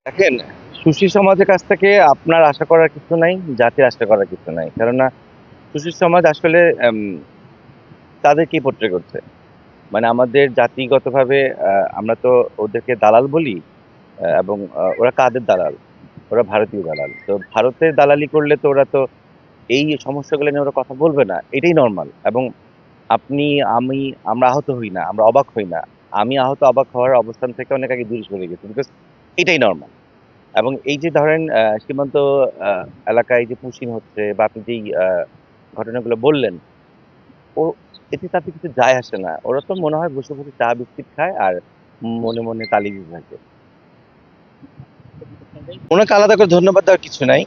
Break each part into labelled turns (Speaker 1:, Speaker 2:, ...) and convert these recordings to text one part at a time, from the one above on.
Speaker 1: দেখেন, সুশীল সমাজের কাছ থেকে আপনার আশা করার কিছু নাই, জাতির আশা করার কিছু নাই। কেননা সুশীল সমাজ আসলে তাদেরকেই পোট্রে করছে। মানে আমাদের জাতিগতভাবে আমরা তো ওদেরকে দালাল বলি। এবং ওরা কাদের দালাল? ওরা ভারতীয় দালাল। তো ভারতের দালালি করলে তো ওরা তো এই সমস্যাগুলো নিয়ে ওরা কথা বলবে না। এটাই নরমাল। এবং আপনি, আমি, আমরা আহত হই না, আমরা অবাক হই না। আমি আহত অবাক হওয়ার অবস্থান থেকে অনেক আগে দূরে সরে গেছি। বিকজ এটাই নরমাল। এবং এই যে ধরেন সীমান্ত এলাকায় যে পুশিং হচ্ছে বা আপনি যেই ঘটনাগুলো বললেন, ও এতে তাতে কিছু যায় আসে না। ওরা তো মনে হয় বসে বসে চা বিস্কিট খায় আর মনে মনে তালি দিতে থাকে। ওনাকে আলাদা করে ধন্যবাদ দেওয়ার কিছু নাই।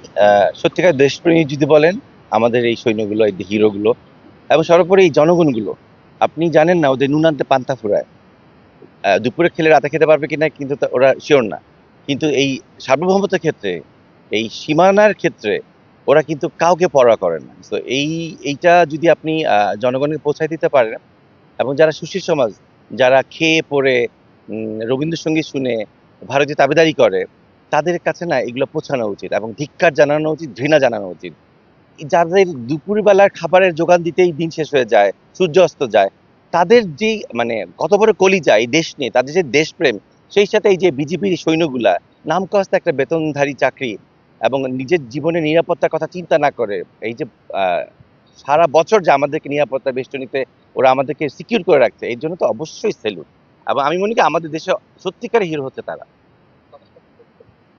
Speaker 1: সত্যিকার দেশপ্রেমী যদি বলেন, আমাদের এই সৈন্যগুলো, এই হিরো গুলো এবং সর্বোপরি এই জনগণগুলো, আপনি জানেন না ওদের নুন আনতে পান্তা ফুরায়। দুপুরে খেলে রাতে খেতে পারবে কিনা কিন্তু ওরা শিওর না। কিন্তু এই সার্বভৌমত্বের ক্ষেত্রে, এই সীমানার ক্ষেত্রে ওরা কিন্তু কাউকে পরোয়া করে না। তো এইটা যদি আপনি জনগণকে পৌঁছায় দিতে পারেন, এবং যারা সুশীল সমাজ, যারা খেয়ে পড়ে রবীন্দ্রসঙ্গীত শুনে ভারতীয় দাবিদারি করে, তাদের কাছে না এগুলো পৌঁছানো উচিত এবং ধিক্কার জানানো উচিত, ঘৃণা জানানো উচিত। যাদের দুপুরবেলার খাবারের যোগান দিতেই দিন শেষ হয়ে যায়, সূর্য অস্ত যায়, তাদের যেই মানে কত বড় কলিজা এই দেশ নিয়ে, তাদের যে দেশপ্রেম, সেই সাথে এই যে বিজেপির সৈন্যগুলা নাম কাস্তে একটা বেতনধারী চাকরি এবং নিজের জীবনের নিরাপত্তার কথা চিন্তা না করে এই যে আহ, সারা বছর যে আমাদেরকে নিরাপত্তা বেষ্টনীতে ওরা আমাদেরকে সিকিউর করে রাখছে, এর জন্য তো অবশ্যই সেলুট। এবং আমি মনে করি আমাদের দেশে সত্যিকারের হিরো হচ্ছে তারা।